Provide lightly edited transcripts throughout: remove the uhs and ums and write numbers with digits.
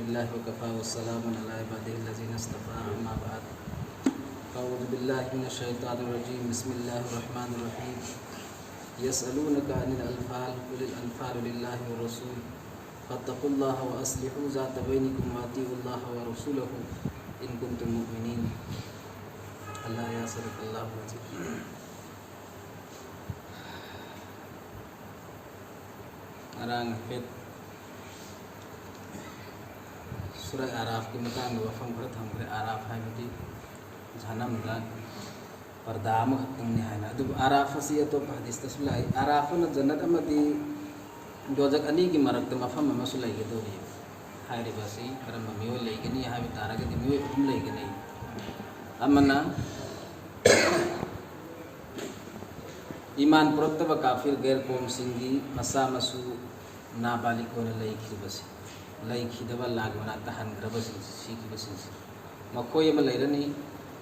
अल्हम्दुलिल्लाहि व कफ़ा व सलामुन अला इबादिहिल्लज़ीना इस्तफ़ा अम्मा बअद अऊज़ु बिल्लाहि मिनश शैतानिर रजीम बिस्मिल्लाहिर रहमानिर रहीम यसअलूनका अनिल अनफ़ाल क़ुलिल अनफ़ालु लिल्लाहि व रसूल फत्तक़ुल्लाह व अस्लिहू ज़ात बैनिकुम व अतीउल्लाह व रसूलहू इन कुंतुम मुमिनीन। अल्लाह या सदक़ल्लाहुल अज़ीम। अरांग पेट सूरह आराफ की मतांग वफम खर थमरे आराफ है मती झनम दा पर्दाम खतंगने है ना दुब आराफ सी तो हदीस तसलाई आराफ न जन्नत अमदी दोजक अनी की मरक त मफम मसलाई के दोरी हायरे बसी करम मियो लेगनी हा बितारा के मियो उम लेगनी अमना ईमान प्रोत्तव काफिर गैर कौम सिंगी मसा मसू नाबालिग को लईखी बसी लईखीदब लागमना तहनग्रबसिंग सीखिबसिंग मखोय अमा लैरनी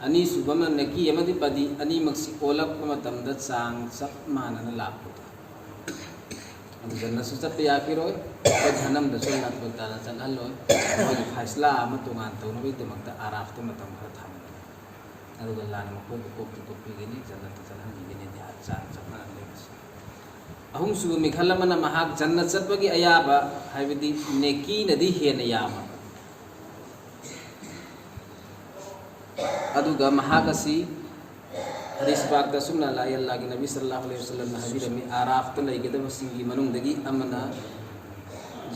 अनी सुबम नकी अमदि पदी अनी मक्सी ओलक मतमद चांग चप मानना लापतो अब जन्नत चप याकिरोय जनम दसो नात बताना चलहलोय मोय फैसला अमा तोगान तौनबि दमकता आराफ तो मतम खर थाम अदुग लान मखोय को पिगनी जन्नत चलहनगिनी दि चांग चप मानना लेबस अहुम सुबह मिखल मन महाग जन्नत चतपगी अयाबा हाइबदी नेकी नदी हेन यामा अदुगा महाग असी हदीस पाक दा सुन्ना ला अल्लाह के नबी सल्लल्लाहु अलैहि वसल्लम ने हदीरमी आराफ तो लैगदब सिंगी मनुंगदगी अमना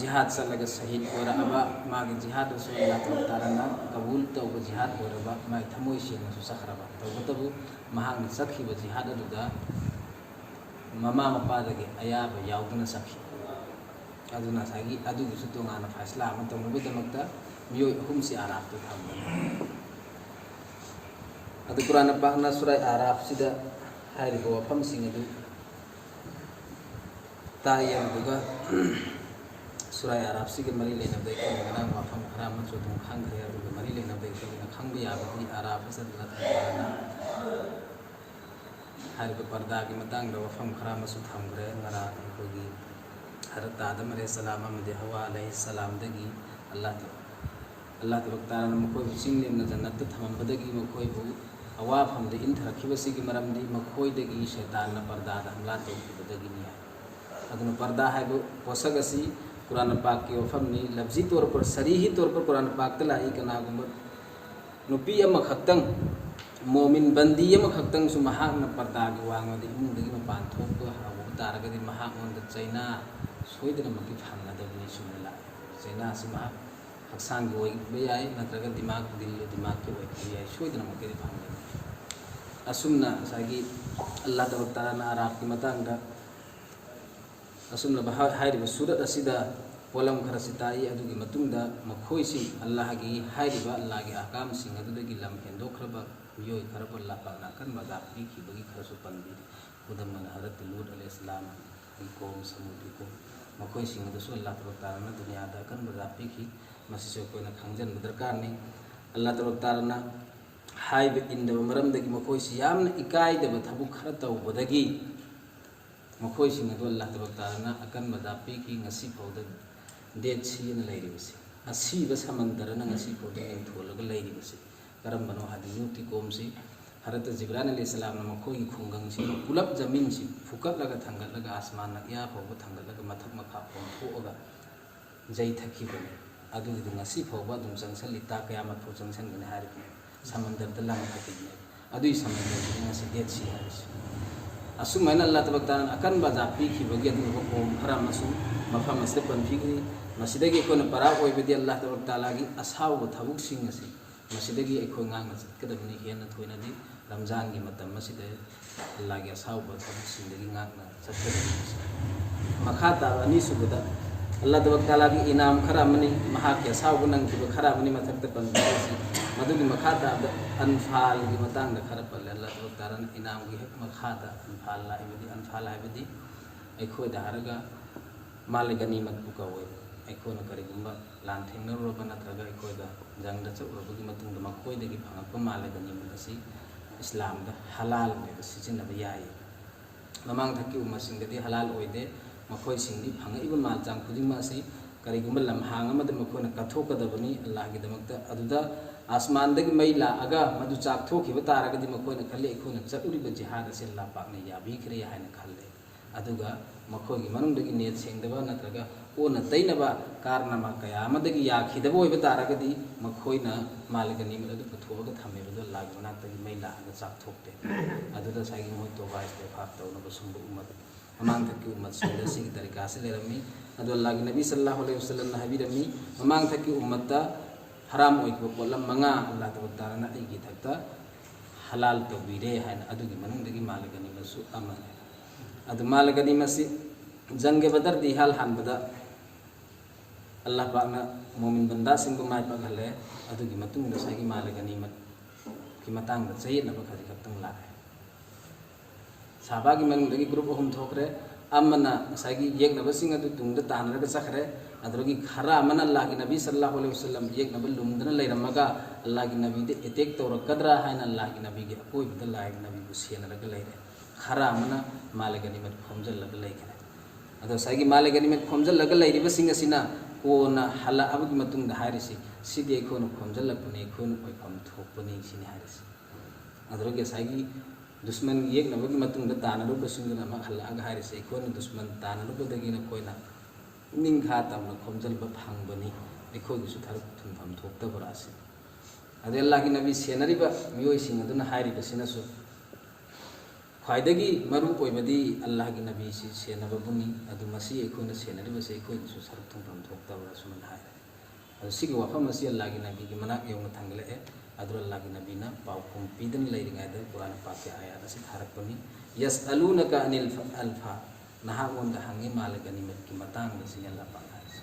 जिहाद चलगा शहीद ओरबा मागे जिहाद सो अल्लाह ताला कबूल तौब जिहाद ओरबा माय थमोय सेंग सु सखरबा तौबतबु महाग न सखिब जिहाद अदुगा ममा मपादगे अयाब याउदना सखी अदुना सागी अदुगी सु तोंगाना फैसला अमा तौनबदमक्ता मियोय अहुम से आराफ तो थामबा अदु कुरान पाकना सूरह आराफ सिदा हायरिबो वफम सिंग अदु तायंगुगा सूरह आराफ सिगे मरी लेनबदे केना वफम खरा मन सो तुम खांग खया अदु मरी लेनबदे केना खांग याबदी आराफ सदला थाना हारिबो पर्दा की मतंग द वफम खरा मसु थामग्रे ngara कोगी हरत आदम अलैहिस्सलाम अमदे हवा अलैहिस्सलाम दगी अल्लाह तबारक मखोय सिंग लेन जन्नत थमबदगी मखोय बु अवाफम दे इंथरखिबसिगी मरमदी मखोय दगी शैतान न पर्दा द हमला तौखिबदगी नि अदुन पर्दा हाइबो पोसगसी कुरान पाक के वफम नि लफ्जी तौर पर सरीही तौर पर कुरान पाक तलाई कनागुम नुपी अम खक्तंग मोमिन बंदी अम खक्तंग सु महाग न पर्दा गी वांगदे इमुंदगी मपान थोप हाव तारगदि महाग ओंद चैना सोइदन मकी फांगदबनि सुमला चैना से महाग हक्सांग गई बेयाय नत्रग दिमाग दिल दिमाग के वही बेयाय सोइदन मकी फांगदे असुमना सागी अल्लाह तबारक ताला ना आराफ की मतंग असुमना हायरिबा सूरत असिदा पोलम खर सिताई अदुगी मतुंगदा मखोइसि अल्लाह की हायरिबा अल्लाह के अहकाम सिंग अदुदगी लम हेंदोखरबा मियोय खरब अल्लाह पाकना कन मदा पीखी बगी खरसु पंदी उदमन हरत लूत अलैहिस्सलाम की कौम समुदी को मखोइ सिंग दसु अल्लाह तबारक ताला ना दुनिया दा कन मदा पीखी मसिसे कोइना खंगजन दरकार ने अल्लाह तबारक ताला ना हाइब इंदब मरमदगी मखोइसि यामना इकाइदब थबु खर तौबदगी मखोइ सिंग दु अल्लाह तबारक ताला ना अकन मदा पीखी ngasi फौद डेट सीन लैरिबसे असीब समंदर ना ngasi फौद एंथोलग लैरिबसे करमबनो हादिनुति कोमसी हरत जिब्रान अलैहिस्सलाम न मखोई खुंगंग सि पुलप जमीन सि फुकत लगा थंगत लगा आसमान न या फौब थंगत लगा मथक मखा फोंथोगा जै थकी बने अदुगी ngasi फौबा दुम जंगसन लिता कयामत फौ जंगसन गने हारि समंदर द लंग खतिने अदुई समंदर ngasi डेट सि हारिस असुमैन अल्लाह तबारक ताला अकन बाजा पीखी बगे अदु कोम खरा मसु मफम असे पनफिगि मसिदगी कोन परा ओइबदि अल्लाह तबारक ताला गी असाव थबुक सिंग असे मसिदगी अखोय ngang चतकदबनि हेन थोइनदि रमजान की मतम मसिदे अल्लाह के असाव थबुक सिंगदगी ngang चतकदबनि मखाता अनि सुबदा अल्लाह तबारक ताला की इनाम खरा मनि महा के असाव नंग की खरा मनि मथकत पनसी मदुगी मखाता अनफाल की मतंग द खरा पल्ले अल्लाह तबारक ताला इनाम की हक मखाता अनफाल लाइबदि अनफाल लाइबदि अखोय दारगा माल गनीमत बुकावय अखोन करिगुंबा लान थेंगनरुब नत्रगा अखोयदा जंगदा चौरबगी मतुंग मखोयदगी फंगप माल गनीमत असि इस्लाम दा हलाल ने सिजिनब याय ममांग थकी उमसिंगदि हलाल ओइदे मखोय सिंगदि फंगइब माल जांग खुदिमा असि करीगुम लम हांग मखोना कथोकदबनी अल्लाह की दमकता अदुदा आसमान मई लागा मधु चाकथोखिब तारगदि मखोना खल्ले अखोना चतुरिब जिहाद से अल्लाह पाकना याबिखरे हायना खल्ले अदुगा मखोगी मनुंगदगी नेत सेंगदबा नत्रगा ओना तैनबा कारणमा कया अमदगी याखिदबो ओइब तारगदि मखोइना मालगनि मदु पुथोगा थमेबदो अल्लाह की मनाक्तगी मई लागा चाकथोकते अदुदा सागी मोय तोबा इस्तिगफार तौनबा सुंबु उम्मत ममांग थकी उम्मत सिंदा सिगी तरीका से लेरमी अदु अल्लाह की नबी सल्लल्लाहु अलैहि वसल्लम ने हबीरमी ममांग थकी उम्मत हराम ओइबो कोलम मंगा अल्लाह तबारक अइगी थक्ता हलाल तौबीरे हायन अदुगी मनुंगदगी मालगनि मसु अमने अदु मालगनि मसि जंगे बदर दी हाल हानबदा अल्लाह पाकना मोमिन बंदा सिंगु माय पगले अदुगी मतुंग द सागी मालगनि मत की मतांग द चयनब खरि खतंग लागे साबागी मनुंगदगी ग्रुप अहुम थोखरे अमना सागी येगनबसिंग अदु तुंगद तानरग चखरे अदुगी खरा अमना अल्लाह की नबी सल्लल्लाहु अलैहि वसल्लम येगनब लुमदन लैरमगा अल्लाह की नबी दे अटैक तौरकदरा हायन अल्लाह की नबी के अकोइबद अल्लाह की नबी को सेनरग लैरे खरा अमना मालगनि मत खोमजलग लैखरे अदो सागी मालगनि मत खोमजलग लैरिबसिंग असिना कोना हला अबगी मतुंग द हारिसि सिदि एखोन खोमजलगपने एखोन ओइफम थोकपने सिनि हारिसि अदरोगे सागी दुश्मन येक नबगी मतुंग द तानरुब सिंगना मा हला ग हारिसि एखोन दुश्मन तानरुब दगिना कोइना निंखा तमना खोमजलब फांगबनी एखोगी सु थरक थुनफम थोकतबरासि अदे अल्लाह की नबी सेनरिबा मियोय सिंग अदुना हारिबसिनासु ख्वाइदगी मरु ओइबदी अल्लाह की नबी से सेनबबुनी अदु मसी एखोना सेनरिबसे एखोगी सु थरक थुनफम थोकतबरासु मन हाय अदु सिगी वफम मसी अल्लाह की नबी की मनाक एवंग थंगले अदु अल्लाह की नबी ना पाउकुम पीदन लैरिंगायदा कुरान पाक के आयत असे थारकपनी यसअलूनका अनिल अल्फा नहागोंदा हंगे मालगनिमत की मतांग से अल्लाह पाक हाइस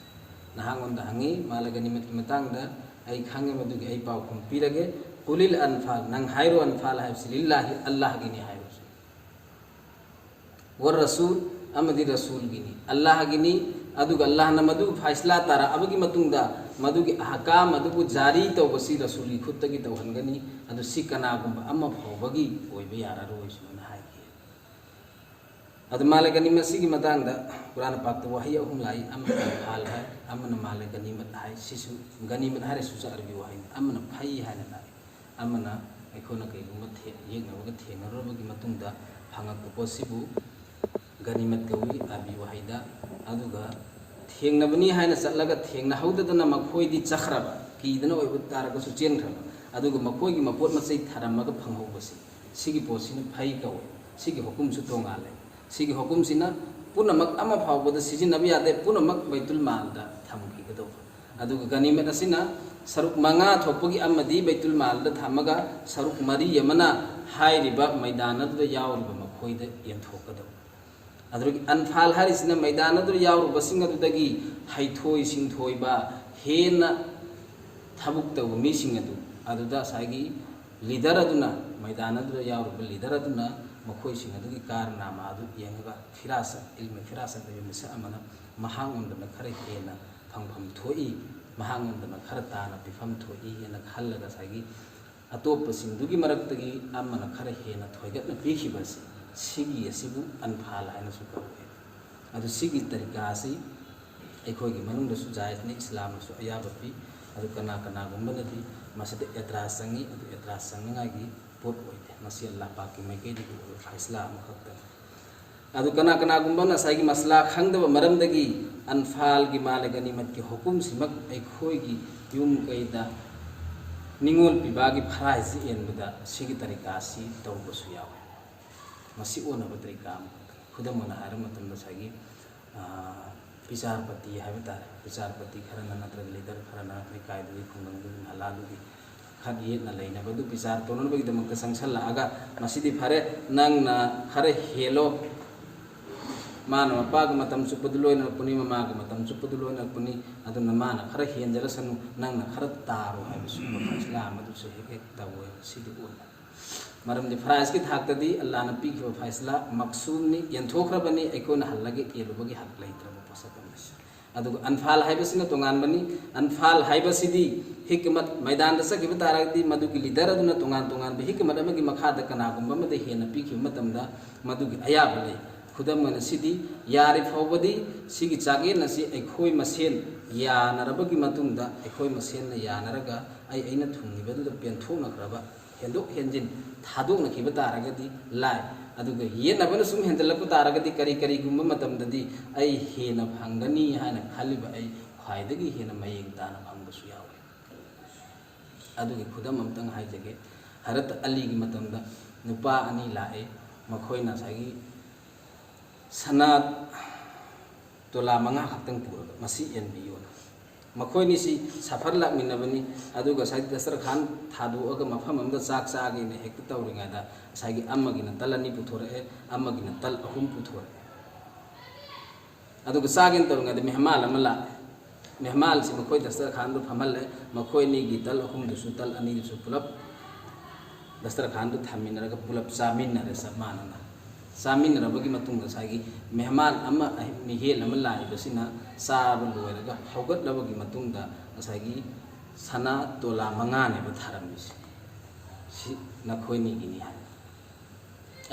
नहागोंदा हंगे मालगनिमत की मतांग दा आई खांगे मदुगी आई पाउकुम पीरगे कुलिल अनफाल नंग हायरो अनफाल हाइस लिल्लाहि अल्लाह गिनी हायरो वर रसूल अमदी रसूल गिनी अल्लाह गिनी अदुग अल्लाह न मदु फैसला तारा अबगी मतुंगदा मदुगी अहकाम अदुगु जारी तौबसी रसूली खुदतगी तौहनगनी अदु सि कनागुंबा अम्मा फौबगी ओइबे यारारोइसुन हाइगे अदु मालगनि मसिगी मतांगदा कुरान पाक वही अहुम लाई अमन हाल है अमन मालगनि मत हाय सिसु गनिमत हारे सुसा अरबी वही अमन फै हायना लाई अमन एखोना कइगुंबा थे येगनबगा थेंगरबगी मतुंगदा फंगक पोसिबु गनिमत कवी अबी वहीदा अदुगा थेंगनबनी हायना चलगा थेंगना हौददना मखोइदि चखरब कीदना ओइब तारगसु चेनखरब अदुगा मखोइगी मपोट मचै थरमगा फंगहौबसी सिगी पोसिना फै कव सिगी हुकुमसु तोंगाले सिगी हुकुमसिना पुनमक अमा फावबदा सिजिनबि यादे पुनमक बैतुल मालदा थमखिगदो अदुगा गनिमत असिना सरुक मंगा थोपगी अमदी बैतुल मालदा थमगा सरुक मरी यमना हाइरिबा मैदानदुदा यावरिबा मखोइदा यंथोकदो अदुगी अनफाल हारिसिना मैदानदुदा यावरुबसिंग अदुदगी हैथोइ सिंथोइबा हेना थबुक्तब मिसिंग अदुदा सागी लीडर अदुना मैदानदुदा यावरुबा लीडर अदुना मखोइसिंग अदुगी कारनामा अदु यंगगा फिरासा इल्म फिरासा दयमिसा अमना महांगोंदना खरे हेना फंगफम थोई महांगोंदना खर ताना पिफम थोई हेना खल्लगा सागी अतोपसिंदुगी मरक्तगी अमना खरे हेना थोइगतना पिखिबसी सिगी असिबु अनफाल हायना सु कवे अदु सिगी तरीका से एखोगी मनुंगदसु जायजने इस्लामसु अयाबपि अदु कना कना गुंबनदी मसदे एतराज संगी अदु एतराज संगागी पोट ओइते मसी अल्लाह पाक की मैकेदी को फैसला अमखत अदु कना कना गुंबना सागी मसला खंगदब मरमदगी अनफाल की मालगनिमत की हुकुम सिमक एखोगी युम कैदा निंगोल पिबागी फराइज एनबदा सिगी तरीका सी तौबसु यावे मसी ओनब तरीका खुदम ओना हार मतम सागी पिचारपति है पिचारपति खरना नत्र लीडर खरना कायदुगी खुंगंगुगी हलालुगी खद येना लेनबदु पिचार तोनबगी दमक संगसल्लागा मसीदी फरे नंगना खरे हेलो माना मपाग मतम चुपदु लोयना पुनी ममाग मतम चुपदु लोयना पुनी अदुना माना खरे हेंजरसनु नंगना खरे तारो हाइबसु फैसला मदु से हेके तवो सिदि ओना मरमदि फराइज की थाकदी अल्लाह न पीखिबा फैसला मकसूमनी यंथोखरबनी एकोना हल्लगे एलुबगी हक लैत्रब पसतमस अदुग अनफाल हाइबसिना तोंगानबनी अनफाल हाइबसिदी हिकमत मैदान द सकिबा तारगदी मदुगी लीडर अदुना तोंगान तोंगान बे हिकमत अमगी मखादा कनागुंबा मदे हेना पीखिबा मतमदा मदुगी अयाब लै खुदम मन सिदी यारि फौबदी सिगी चागे नसी एखोय मसेन यानरबगी मतुंगदा एखोय मसेन यानरगा अइना थुंगिबदुदा पेंथोनख्रबा हेंदोक हेंजिन थादोकनखिब तारगदी लाइ अदुगा येनबन सुम हेंदलप तारगदी करी करी गुम्बा मतमददी अइ हेना फंगनी हाना खालिबा अइ ख्वाइदगी हेना मयेंग ताना फंगबसु यावे अदुगी खुदम अमतंग हाइजगे हरत अली की मतमदा नुपा अनि लाए मखोइना सागी सना तोला मंगा खतंग पुरगा मसी एनबियो मखोइनी सी सफर लामिनबनी अदुगा साई दस्तरखान थादोअगा मफम अमदा चाक चागे ने हेक्ट तौरिङादा सागी अम्मगिना तल अनि पुथोरए अम्मगिना तल अहुम पुथोरए अदुगा चागेन तौरिङादा मेहमान अमला मेहमान से मखोइ दस्तरखान दो फमले मखोइनी गी तल अहुम दुसु तल अनि दुसु पुलप दस्तरखान दो थामिनरगा पुलप चामिनरे समानना चामिनरबगी मतुंग सागी मेहमान अम्मा मिहेल अमा लाइबसिना चाब लोयरगा हौगतलबगी मतुंगदा सागी सना तोला मंगाने थारमिसि सि नखोइनी गिनी हाय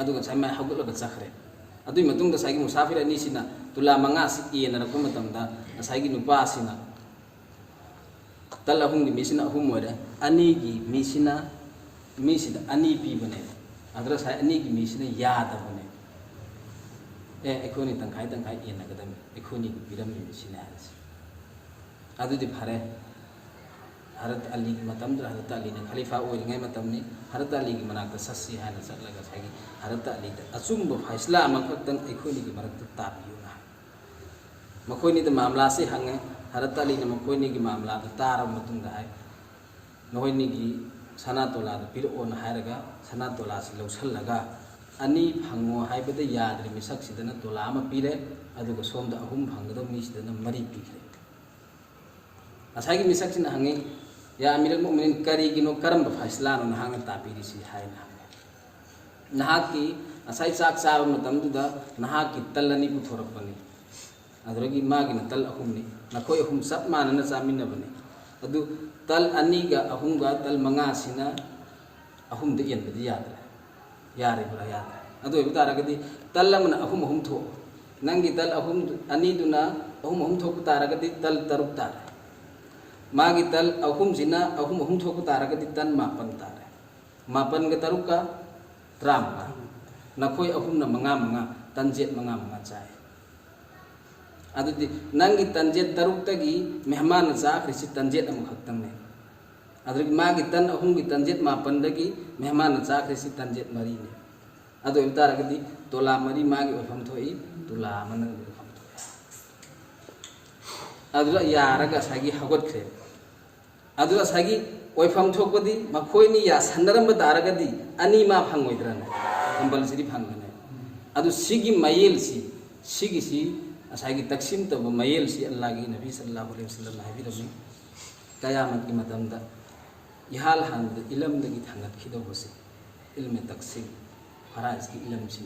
अदुगा साई मा हौगतलगा चखरे अदुई मतुंगदा सागी मुसाफिर अनिसिना तुला मंगा सि येनरको मतमदा सागी नुपासिना तल अहुमगी मिसिना अहुम ओरे अनिगी मिसिना मिसिदा अनि पीबने अदरा साई अनिगी मिसिना यादबने एखोनी तंखाई तंखाई येनगदम एखोनी बिरम मिसिना हारस अदुदि फरे हरत अली की मतमद हरत अली ने खलीफा ओइरिङै मतमनि हरत अली की मनाक्ता सस्सी हाना चटलगा सागी हरत अली द अचुम्ब फैसला अमखतंग एखोनी की मरक्ता ताबियोना मखोइनी द मामला से हंगे हरत अली ने मखोइनी की मामला द तार मतुंगा है नोइनी की सना तोला द पिरओन हायरगा सना तोला से लौसलगा अनि फंगो हाइबद याद्रि मिसक सिदना तोला अमा पिरे अदुगा सोमदा अहुम फंगदो मिसिदना मरी पिखरे असागी मिसक सिना हंगे या अमीरल मुमिन करिगिनो करम फैसला नो नहांग तापिरिसि हायना नहाकी असाई चाक चाब मतमदुदा नहाकी तल्लनी पुथोरपनी अदरगी मागिना तल अहुमनी नखोय अहुम सब मानना चामिनबने अदु तल अनीगा अहुमगा तल मंगा सिना अहुम दे येनबदि याद्रे यारे बरा याद्रे अदु एबतारगदि तल अमना अहुम अहुम थो नंगी तल अहुम अनीदुना अहुम अहुम थो तारगदि तल तरुक तारे मागी तल अहुम जिना अहुम अहुम थो तारगदि तन मापन तारे मापन ग तरुका त्राम का नखोय अहुम न मंगा मंगा तंजेत मंगा मंगा चाय अदुदि नंगी तंजेत तरुक्तगी मेहमान चाखरिसि तंजेत अम खक्तंगने अदुगी मागी तन अहुमगी तंजेत मापनदगी मेहमान चाखरिसि तंजेत मरीने अदु एबतारगदि तोला मरी मागी ओफम थोई तुला मन ओफम थोई अदुला यारगा सागी हगतख्रे अदुला सागी ओफम थोकदी मखोइनी या सन्दरम तारगदि अनि मा फंगोइद्रन कंपलसरी फंगने अदु सिगी मयेलसी सिगिसी असागी तकसीम तब मयल सी अल्लाह की नबी सल्लल्लाहु अलैहि वसल्लम हाबिरमी कयामत की मतमदा यहाल हांद इलम दगी थांगत खिदो होसे इल्म तकसीम फराइज की इलम सी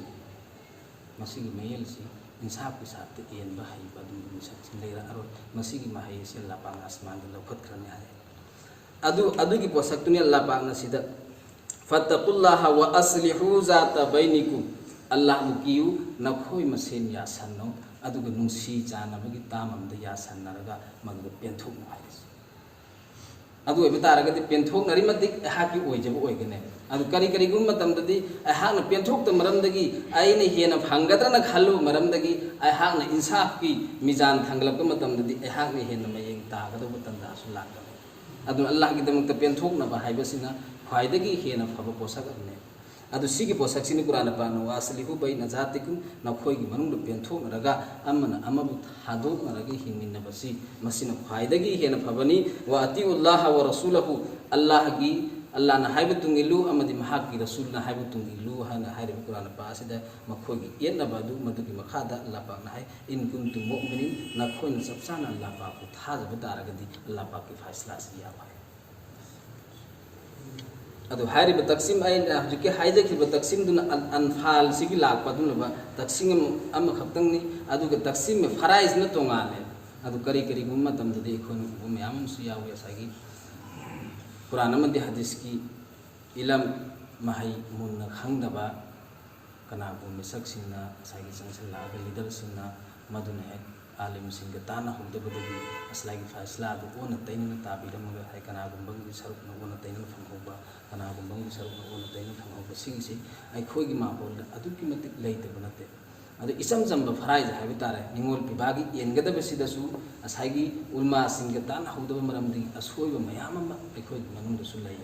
मसीगी मयल सी इंसाफ के साथ एन बहाई बदुम मिसक लेरा अरो मसीगी महई से अल्लाह पाक आसमान द लौखत करने आए अदु की पोसक्तुने अल्लाह पाक न सिदा फत्तकुल्लाह व अस्लिहु जात बैनिकुम अल्लाह मुकियु नखोय मसेन या सन्नो अदुग नुंसी चानबगी ताममद या सन्नरगा मगद पेंथोक हाइस अदु एबतारगदि पेंथोक नरिमदि हाकी ओइजब ओइगने अदु करी करी गुम मतमदि अहान पेंथोक त मरमदगी आइने हेना फंगदरना खालु मरमदगी अहान इंसाफ की मिजान थंगलब मतमदि अहान हेना मयेंग तागदब तंदा सुलाक अदु अल्लाह की दमक पेंथोक न हाइबसिना ख्वाइदगी हेना फब पोसक अबने अदु सिगी पोसक्सिनी कुरान पानो वासलिहु बै नजातिकुम नखोइगी मनुंग पेंथोकनरगा अमना अमबु थादोकनरगा हिंगिनबसि मसिना ख्वाइदगी हेना फबनी व अतिउल्लाह व रसूलहु अल्लाह की अल्लाह न हाइबु तुंगिलु अमदि महाक की रसूल न हाइबु तुंगिलु हना हाइरे कुरान पासिदा मखोइगी येनबदु मदुगी मखादा अल्लाह पाक न हाइ इन कुंतुम मुमिनिन नखोइन सबसाना अल्लाह पाक को थाजब तारगदि अल्लाह पाक की फैसला से या भाई अदु हाइरिब तकसीम आइना हुजुके हाइजखिब तकसीम दुन अनफाल सिगी लाकपदुनबा तकसीम अम खक्तंगनि अदुगे तकसीम में फराइज न तोंगाले अदु करी करी गुम मतमदि खोन गुम याम सुयाव यासागी कुरान मदि हदीस की इलम महई मुन खंगदबा कनागु मिसक सिंना सागी संसला लीडर सिंना मदुन है आलिम सिंह ताना होदबदगी असलागी फैसला दो ओन तैन ताबीरमगा है कनागुंबंगी सरुक न ओन तैन फंगहोबा कनागुंबंगी सरुक न ओन तैन फंगहोबा सिंगसी अखोगी माहोल अदुकी मतिक लेइतब नते अदु इसम जंब फराइज हाइबे तारे निंगोल पिबागी येनगदबसिदसु असागी उल्मा सिंह ताना होदब मरमदी असोइब मयाम अमा अखोगी मनुंदसु लैय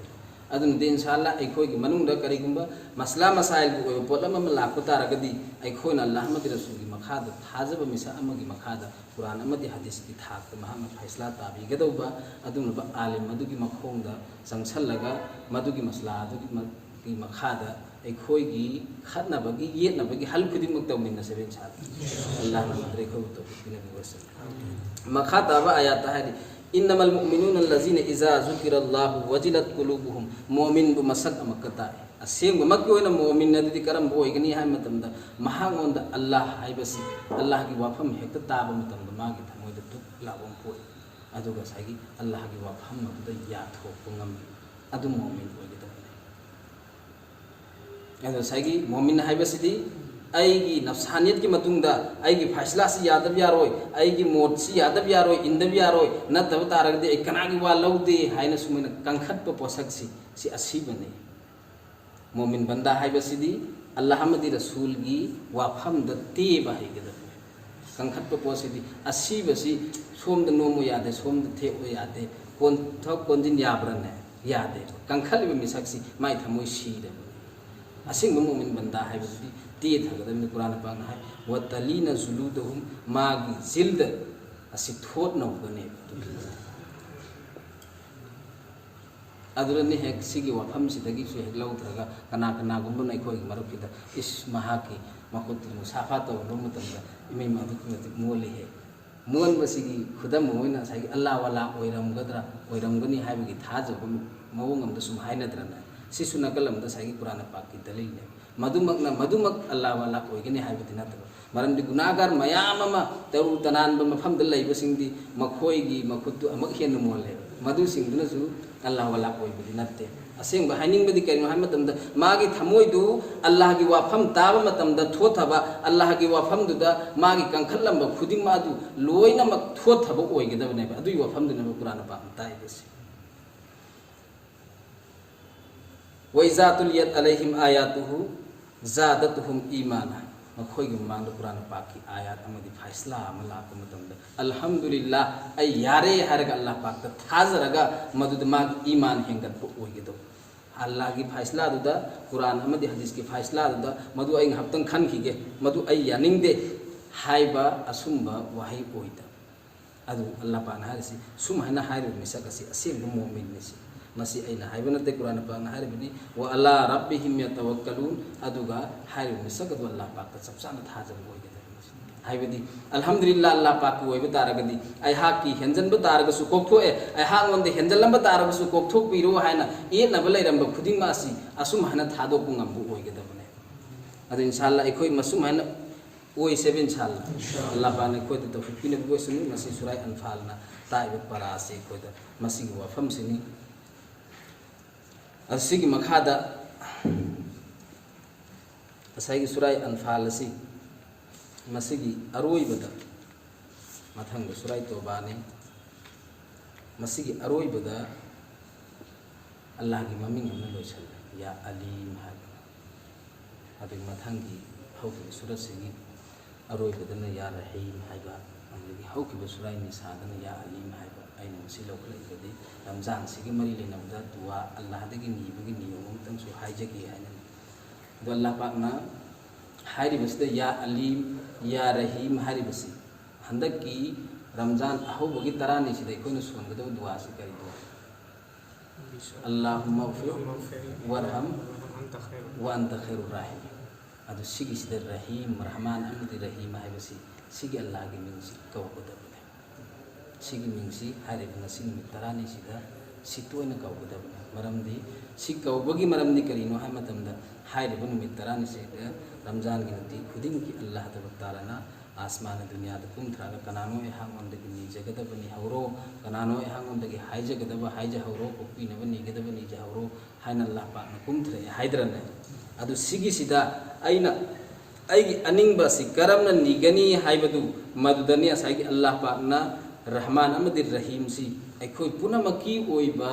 अदुन दे इंशाअल्लाह अखोगी मनुंद करिगुंबा मसला मसाइल को पोलम अमा लाकु तारगदी अखोइना अल्लाह मदि रसूलगी मखादा थाजब मिसा अमगी मखादा कुरान अमदि हदीस की थाक महाम फैसला ताबीगदौबा अदुनबा आलिम मदुगी मखोंदा संगसलगा मदुगी मसला अदुगी मखादा अखोगी खतनबगी येतनबगी हल खुदिमुक तौमिन सेबेन सा अल्लाह न मदरे खो तो बिना वसल मखाताबा आयत है इन्नमल मुमिनुना अल्लज़ीना इज़ा ज़ुकिरल्लाहु वजिलत कुलूबुहुम मोमिन बु मसक अमकता असेंग मक्की होना मोमिन नदी करम बोइगनी है मतमदा महांगोंद अल्लाह हाइबसी अल्लाह की वाफम हेक्ता ताब मतमदा मागी थमोइद तुक लाबम पोइ अदुगा सागी अल्लाह की वाफम मदुदा याथो पुंगम अदु मोमिन ओइगदबने अदु सागी मोमिन हाइबसिदी आईगी नफ्सानियत की मतुंगदा आईगी फैसला से यादब यारोय आईगी मोट से यादब यारोय इंदब यारोय नतब तारगदे आई कनागी वा लौदे हाइना सुमिना कंखत पोसक सी असीबने मोमिन बंदा हाइबसिदी अल्लाह मदि रसूल की वाफम द तेबा हाइगदबने कंखत पोसदी असीबसी सोम द नोमो यादे सोम द थेओ यादे कोन थक कोनजिन याब्रने यादे कंखलिबे मिसक्सी माइ थमोय सीदबने असिंग मोमिन बंदा हाइबसिदी ते थगदम कुरान पांग है वतलीना जुलूदहुम मागी जिल्द असि थोट नौगने अदुरने हेक सिगी वफम सिदगी सु हेक लौथरगा कना कना गुंबन अखोई मरुकिदा इस महाकी मकुति मुसाफा तो लोमतंदा इमे मादुकी मोले है मोन बसिगी खुदम मोइना सागी अल्लाह वाला ओइरमगनी हाइबगी थाजब मवंग अमदा सुम हाइनद्रना सिसु नकलमदा सागी कुरान पाक की दलील है मधुमक अल्लाह वाला ओइगनी हाइबदी नतब मरमदि गुनागार मयाम अमा तरु तनानब मफमद लैबसिंगदी मखोइगी मखुतु अमक हेन मोले मधु सिंगदुनसु अल्लाह वाला ओइबदी नते असेंग हाइनिंगबदी करिनो हाइ मतमदा मागी थमोइदु अल्लाह की वाफम ताब मतमदा थोथबा अल्लाह की वाफम दुदा मागी कंखलम खुदिंग मादु लोइनमक थोथबा ओइगदबने अदुइ वाफम दुना कुरान पाक ताइबसी वइज़ा तुलियत अलैहिम आयातुहु ज़ादतुहुम ईमाना मखोइगी मांग कुरान पाक की आयात अमदि फैसला अमला मतमदा अल्हम्दुलिल्लाह आई यारे हरगा अल्लाह पाक ता थाजरगा मदुद माग ईमान हेंगत पो ओइगदो अल्लाह की फैसला दुदा कुरान अमदि हदीस की फैसला दुदा मदु आई हप्तंग खन खिगे मदु आई यानिंगदे हाइबा असुम्बा वहाई ओइदा अदु अल्लाह पाक हारिसी सुम हैना हाइरु मिसकसी असेंग मोमिन निसी मसी ऐना हाइबनते कुरान पाक हारिबनी व अला रब्बिहिम यतवक्कलून अदुगा हाइरु मिसकद अल्लाह पाक ता सबसाना थाजब ओइगदे हाइबदी अल्हम्दुलिल्लाह अल्लाह पाक को ओइब तारगदी आई हा की हेंजन ब तारगसु कोकथोए आई हा गोंदे हेंजलम ब तारगसु कोकथोक पिरो हाइना ए नब लैरम खुदिंग मासी असुम हना थादोक ngam bu ओइगदबने अदु इंशाअल्लाह एखोइ मसुम हना ओइ सेबन इंशाअल्लाह अल्लाह पाक ने कोइ तौफीक पिने बोसनु मसी सूरा अनफाल ना ताइब परा से कोइ द मसी वफम सिनी असिगी मखादा असाई सूरा अनफाल असी मसिगी अरोइबदा मथंग सूरा तौबाने मसिगी अरोइबदा अल्लाह की ममिंग अमन लोइसल या अलीम है अदु मथंगी हौकी सूरा सिगी अरोइबदना या रहीम हैबा अमगी हौकी सूरा निसादना या अलीम हैबा आइना मसी लौखलैबदी रमजान सिगी मरी लेनबदा दुआ अल्लाह दगी नीबगी नियम अमतंसु हाइजगी हाइना दो अल्लाह पाकना हारिबसदा या अलीम या रहीम हारिबसी हंदक की रमजान अहौबगी तरानी सिदा इकोइना सोनगदो दुआ से करी दो अल्लाहुम्मा ग़फिर वरहम व अंत खैरुर राहिम अदु सिगी सिदा रहीम रहमान अमदि रहीम हाइबसी सिगी अल्लाह की मिंसी कौगदबने सिगी मिंसी हारिबना सिगी तरानी सिदा सितोइना कौगदबने मरमदी सि कौबगी मरमदी करिनो हाइ मतमदा हाइरिब नुमित तरानी सिदा रमजान की नती खुदिंग की अल्लाह तबारक ताला आसमान दुनिया कुमथ्रागा कनानो एहांगोंदगी निजगदबनी हौरो कनानो एहांगोंदगी हाइजगदब हाइज हौरो कोक्पिनब निगदब निज हौरो हाइना अल्लाह पाकना कुमथ्रे हाइद्रने अदु सिगी सिदा आइना आइगी अनिंगबा सि करमना निगनी हाइबदु मदुदनी असाई अल्लाह पाकना रहमान अमदि रहीम सी अखोई पुनमकी ओइबा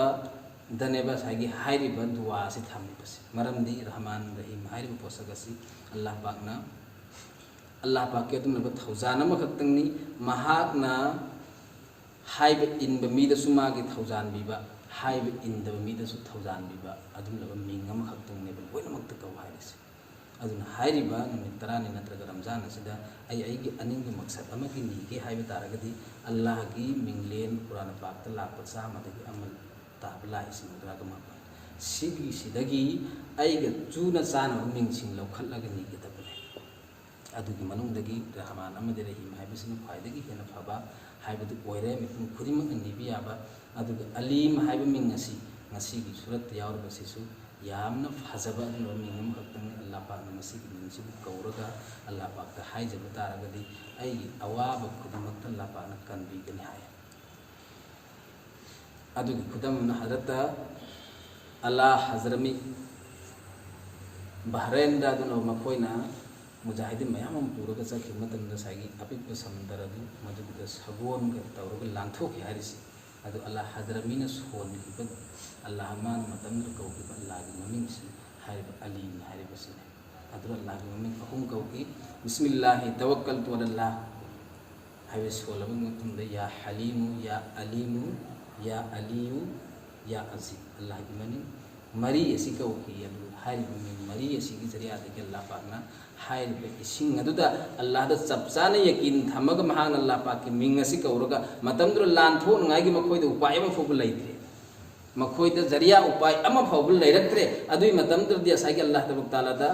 दनेबा सागी हाइरिबा दुआ से थामिबसी मरमदी रहमान रहीम हाइरिबा पोसगसी अल्लाह पाक के दुनबा थौजान अमखक्तंगनी महाकना हाइब इनबा मीदसु मागी थौजान बिबा हाइब इनदबा मीदसु थौजान बिबा अदुनबा मिंग अमखक्तंगनेबा लोइनमक्त कौ हाइरिसे अदुना हाइरिबा नुमित तरानी नत्रगा रमजान असिदा आई अनिंग मकसद अमगी नीगे हाइब तारगदी अल्लाह की मिंगलेन कुरान पाक लाप चामदगी अमल ताबला इसिमुद्रागा मापन सिगी सिदगी आइगा चूना चाना मिंगसिंग लौखलगा नीगे तबने अदुगी मनुंगदगी रहमान अमदि रहीम हाइबसिन ख्वाइदगी हेना फबा हाइबदु ओइरे मिपुं खुदिमक नीबि याबा अदुगा अलीम हाइब मिंग असि ngasiगी सुरत यावरबसिसु यामना फजबा अदुना मिंग अमखक्तंग अल्लाह पाकना मसिगी मिंगसिबु कौरगा अल्लाह पाकता हाइजबा तारगदी आइगी अवाबा खुदिमक अल्लाह पाकना कनबिगनि हाय अदुगी खुदमना हजरत अल्लाह हजरमी बहरेन दा अदुना मखोइना मुजाहिदीन मयाम पूरगा चखि मतंदा सागी अपिप समुद्र अदु मदुदा सगोन ग तौरगा लांथोखि हारिसि अदु अल्लाह हजरमीना सोनखिबा अल्लाह मान मतंद्र कौखिबा अल्लाहगी ममिंगसि हारिबा अलीम हारिबसिने अदु अल्लाहगी ममिंग अहुम कौखि बिस्मिल्लाहि तवक्कलतु अल्लाह हाइबे सोलबा मतंदा या हलीमु या अलीमु या अलियु या अज़ीम अल्लाहगी मनिंग मरी असि कौखि अदु हारिबा मिंग मरी असिगी जरियादगी अल्लाह पाकना हाइरिबा इसिंग अदुदा अल्लाहदा चपचाना यकीन थमगा महान अल्लाह पाकि मिंग असि कौरगा मतंद्र लांथोनगाइगी मखोइदा उपाय अमा फौबा लैत्रे मखोइदा जरिया उपाय अमा फौबा लैरक्त्रे अदुई मतंद्रदि असाइगी अल्लाह तबारक तालादा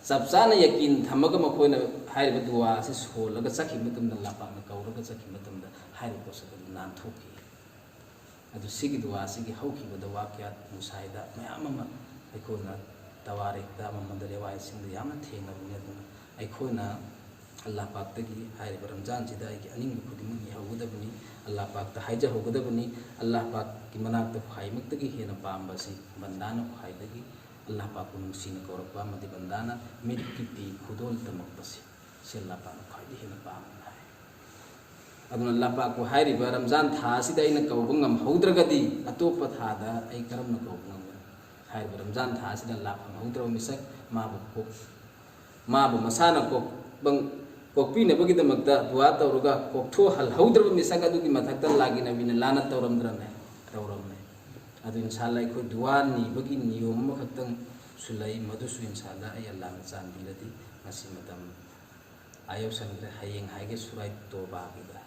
चपचाना यकीन थमगा मखोइना हाइरिबा दुआ असि सोलगा चखि मतंदा अल्लाह पाकना कौरगा चखि मतंदा हाइरिबा पोसगा नांथोखि अदु सिगी दुआ सिगी हौखिबदा वाक्या मुसाइदा मयाम अमा अखोना तवारिखदा अममदा रेवायतसिंगदा यामना थेंगबनि अदुना अखोना अल्लाह पाकतगी हाइरिबा रमजान सिदा आइगी अनिंग खुदिमक यहौगदबनि अल्लाह पाकता हाइजा हौगदबनि अल्लाह पाककी मनाकता ख्वाइमक्तगी हेना पामबसि बंदाना ख्वाइदगी अल्लाह पाकको नुंसिना कौरकपा अमदि बंदाना मिरकी पी खुदोल तमकपसि से अल्लाह पाकना ख्वाइदि हेना पामना हाय अदुना अल्लाह पाकको हाइरिबा रमजान था सिदा आइना कौबा ngamhौद्रगदि अतोपा थादा आइ करमना कौबा हाइरिबा रमजान था सिदा लाफंहौद्रबा मिसक माबु मसाना कोकपीनबगिदमक्ता दुआ तौरगा कोकथो हलहौद्रबा मिसक अदुगी मथक्ता लागिनबिना लाना तौरमद्रने तौरमने अदु इंशाअल्लाह अखोइ दुआ निबगी नियम अमखक्तंग सुलै मधुसु इंशाअल्लाह आइ अल्लाहना चांबिरदि ngasi matam ayo sanre hayeng haige surai toba gida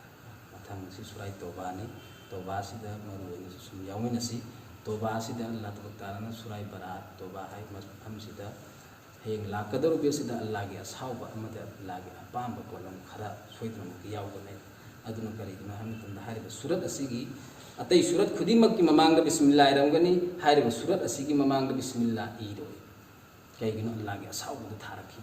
mathang si surai toba ni toba sida maru ni sum yawmina si toba sida Allah taala surai barat toba hai masam sida hayeng lakadaru be sida Allah gi asauba amada Allah gi apamba kolam khara soidram gi yawdane aduna kari duna hamtan hariba surat asigi atai surat khudimak ki mamangda bismillah ramgani hariba surat asigi mamangda bismillah ido kaigino Allah gi asauba tharakhi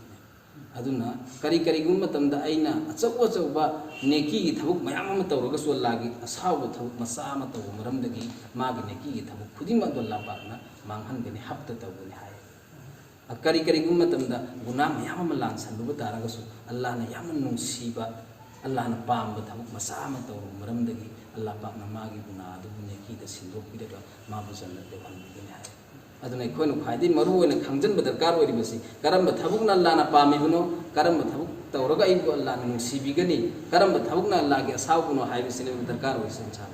aduna kari gum matamda aina achauba neki gi thabuk mayam ama tawraga su Allah gi asauba thabuk masa ama taw maramdagi magi neki gi thabuk khudimak do Allah pakna manghan gani hapta tawgani hai kari gum matamda guna mayam ama lansanduba taraga su Allah na yam nungsiba Allah na pamba thabuk masa ama taw maramdagi Allah pakna magi guna du neki da sindok bidaga mabu janna de hanbigani hai aduna ikhoina khwaidi maru oina khangjanba darkar oiribasi karamba thabukna Allah na pamibno karamba thabuk tawraga ibu Allah na nungsibigani karamba thabukna Allah gi asaubuno haibisine darkar oisin cha